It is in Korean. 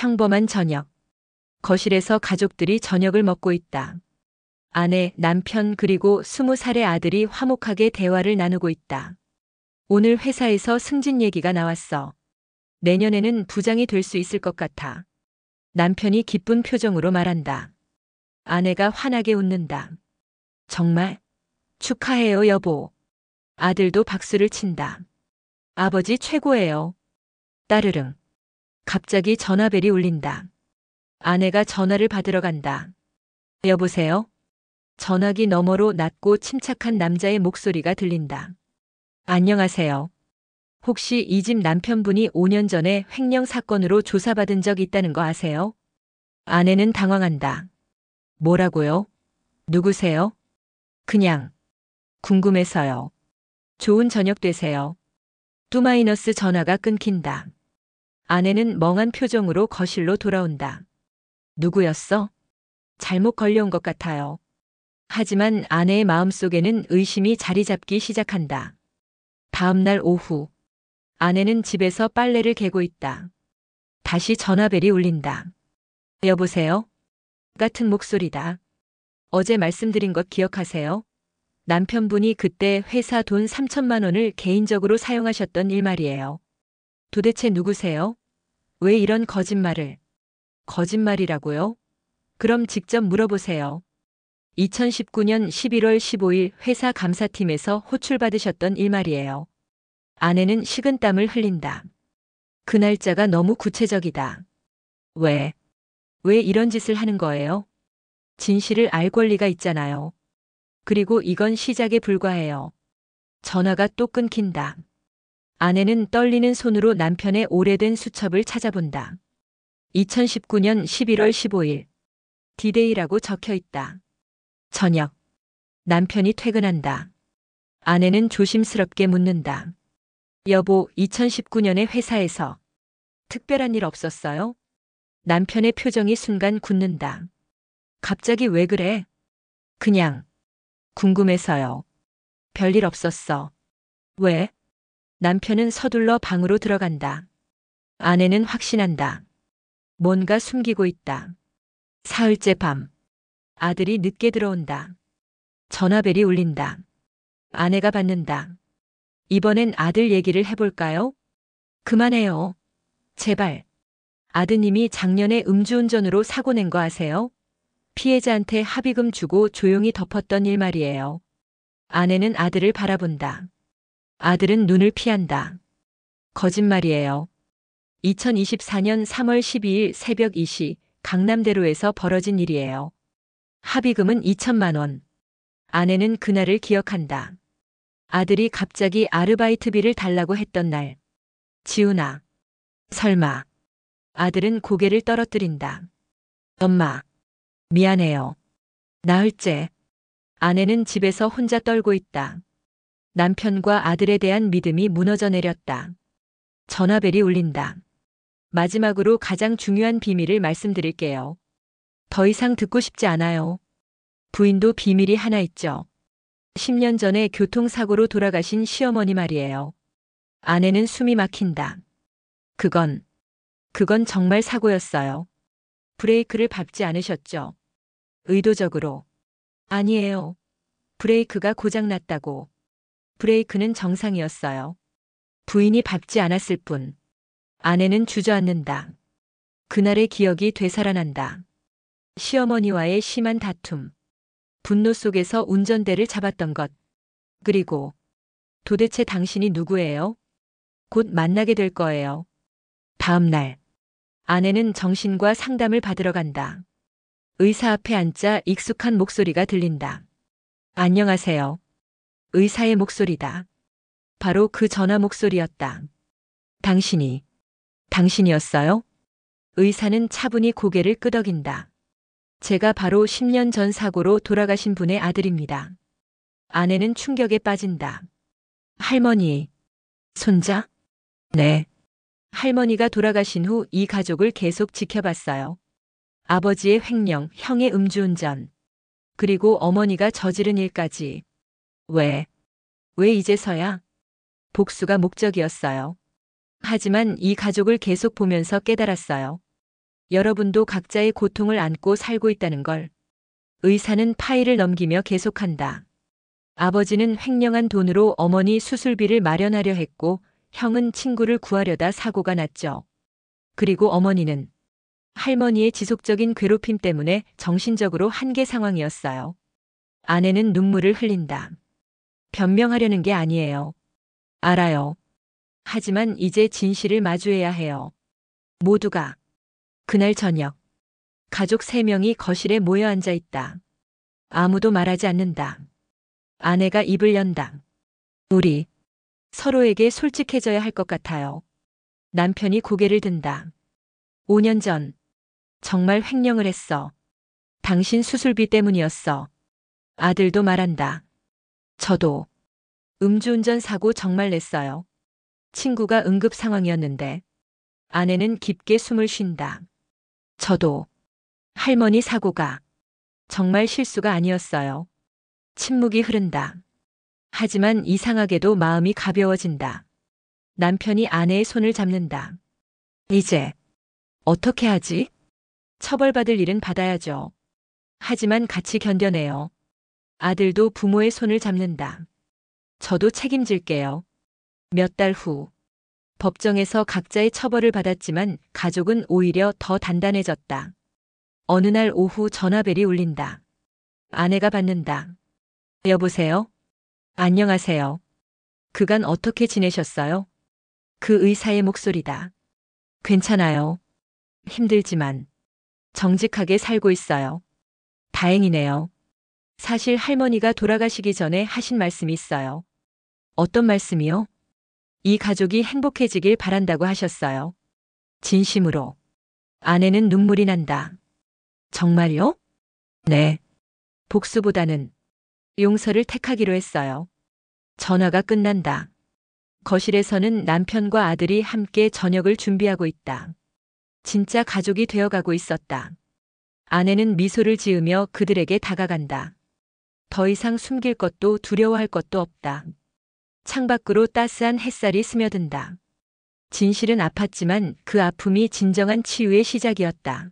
평범한 저녁. 거실에서 가족들이 저녁을 먹고 있다. 아내, 남편 그리고 20살의 아들이 화목하게 대화를 나누고 있다. 오늘 회사에서 승진 얘기가 나왔어. 내년에는 부장이 될 수 있을 것 같아. 남편이 기쁜 표정으로 말한다. 아내가 환하게 웃는다. 정말? 축하해요, 여보. 아들도 박수를 친다. 아버지 최고예요. 따르릉. 갑자기 전화벨이 울린다. 아내가 전화를 받으러 간다. 여보세요? 전화기 너머로 낮고 침착한 남자의 목소리가 들린다. 안녕하세요. 혹시 이 집 남편분이 5년 전에 횡령 사건으로 조사받은 적 있다는 거 아세요? 아내는 당황한다. 뭐라고요? 누구세요? 그냥 궁금해서요. 좋은 저녁 되세요. 뚜마이너스 전화가 끊긴다. 아내는 멍한 표정으로 거실로 돌아온다. 누구였어? 잘못 걸려온 것 같아요. 하지만 아내의 마음속에는 의심이 자리 잡기 시작한다. 다음 날 오후, 아내는 집에서 빨래를 개고 있다. 다시 전화벨이 울린다. 여보세요? 같은 목소리다. 어제 말씀드린 것 기억하세요? 남편분이 그때 회사 돈 3천만 원을 개인적으로 사용하셨던 일 말이에요. 도대체 누구세요? 왜 이런 거짓말을? 거짓말이라고요? 그럼 직접 물어보세요. 2019년 11월 15일 회사 감사팀에서 호출받으셨던 일 말이에요. 아내는 식은땀을 흘린다. 그 날짜가 너무 구체적이다. 왜 이런 짓을 하는 거예요? 진실을 알 권리가 있잖아요. 그리고 이건 시작에 불과해요. 전화가 또 끊긴다. 아내는 떨리는 손으로 남편의 오래된 수첩을 찾아본다. 2019년 11월 15일. 디데이라고 적혀 있다. 저녁. 남편이 퇴근한다. 아내는 조심스럽게 묻는다. 여보, 2019년에 회사에서 특별한 일 없었어요? 남편의 표정이 순간 굳는다. 갑자기 왜 그래? 그냥 궁금해서요. 별일 없었어. 왜? 남편은 서둘러 방으로 들어간다. 아내는 확신한다. 뭔가 숨기고 있다. 사흘째 밤. 아들이 늦게 들어온다. 전화벨이 울린다. 아내가 받는다. 이번엔 아들 얘기를 해볼까요? 그만해요. 제발. 아드님이 작년에 음주운전으로 사고 낸 거 아세요? 피해자한테 합의금 주고 조용히 덮었던 일 말이에요. 아내는 아들을 바라본다. 아들은 눈을 피한다. 거짓말이에요. 2024년 3월 12일 새벽 2시 강남대로에서 벌어진 일이에요. 합의금은 2천만 원. 아내는 그날을 기억한다. 아들이 갑자기 아르바이트비를 달라고 했던 날. 지훈아. 설마. 아들은 고개를 떨어뜨린다. 엄마. 미안해요. 나흘째. 아내는 집에서 혼자 떨고 있다. 남편과 아들에 대한 믿음이 무너져 내렸다. 전화벨이 울린다. 마지막으로 가장 중요한 비밀을 말씀드릴게요. 더 이상 듣고 싶지 않아요. 부인도 비밀이 하나 있죠. 10년 전에 교통사고로 돌아가신 시어머니 말이에요. 아내는 숨이 막힌다. 그건 정말 사고였어요. 브레이크를 밟지 않으셨죠? 의도적으로. 아니에요. 브레이크가 고장났다고. 브레이크는 정상이었어요. 부인이 밟지 않았을 뿐. 아내는 주저앉는다. 그날의 기억이 되살아난다. 시어머니와의 심한 다툼. 분노 속에서 운전대를 잡았던 것. 그리고 도대체 당신이 누구예요? 곧 만나게 될 거예요. 다음 날. 아내는 정신과 상담을 받으러 간다. 의사 앞에 앉자 익숙한 목소리가 들린다. 안녕하세요. 의사의 목소리다. 바로 그 전화 목소리였다. 당신이었어요? 의사는 차분히 고개를 끄덕인다. 제가 바로 10년 전 사고로 돌아가신 분의 아들입니다. 아내는 충격에 빠진다. 할머니, 손자? 네. 할머니가 돌아가신 후 이 가족을 계속 지켜봤어요. 아버지의 횡령, 형의 음주운전, 그리고 어머니가 저지른 일까지. 왜 이제서야? 복수가 목적이었어요. 하지만 이 가족을 계속 보면서 깨달았어요. 여러분도 각자의 고통을 안고 살고 있다는 걸. 의사는 파일을 넘기며 계속한다. 아버지는 횡령한 돈으로 어머니 수술비를 마련하려 했고, 형은 친구를 구하려다 사고가 났죠. 그리고 어머니는 할머니의 지속적인 괴롭힘 때문에 정신적으로 한계 상황이었어요. 아내는 눈물을 흘린다. 변명하려는 게 아니에요. 알아요. 하지만 이제 진실을 마주해야 해요. 모두가. 그날 저녁, 가족 3명이 거실에 모여 앉아 있다. 아무도 말하지 않는다. 아내가 입을 연다. 우리 서로에게 솔직해져야 할 것 같아요. 남편이 고개를 든다. 5년 전 정말 횡령을 했어. 당신 수술비 때문이었어. 아들도 말한다. 저도 음주운전 사고 정말 냈어요. 친구가 응급 상황이었는데. 아내는 깊게 숨을 쉰다. 저도 할머니 사고가 정말 실수가 아니었어요. 침묵이 흐른다. 하지만 이상하게도 마음이 가벼워진다. 남편이 아내의 손을 잡는다. 이제 어떻게 하지? 처벌받을 일은 받아야죠. 하지만 같이 견뎌내요. 아들도 부모의 손을 잡는다. 저도 책임질게요. 몇 달 후, 법정에서 각자의 처벌을 받았지만 가족은 오히려 더 단단해졌다. 어느 날 오후 전화벨이 울린다. 아내가 받는다. 여보세요? 안녕하세요. 그간 어떻게 지내셨어요? 그 의사의 목소리다. 괜찮아요. 힘들지만 정직하게 살고 있어요. 다행이네요. 사실 할머니가 돌아가시기 전에 하신 말씀이 있어요. 어떤 말씀이요? 이 가족이 행복해지길 바란다고 하셨어요. 진심으로. 아내는 눈물이 난다. 정말요? 네. 복수보다는 용서를 택하기로 했어요. 전화가 끝난다. 거실에서는 남편과 아들이 함께 저녁을 준비하고 있다. 진짜 가족이 되어가고 있었다. 아내는 미소를 지으며 그들에게 다가간다. 더 이상 숨길 것도 두려워할 것도 없다. 창밖으로 따스한 햇살이 스며든다. 진실은 아팠지만 그 아픔이 진정한 치유의 시작이었다.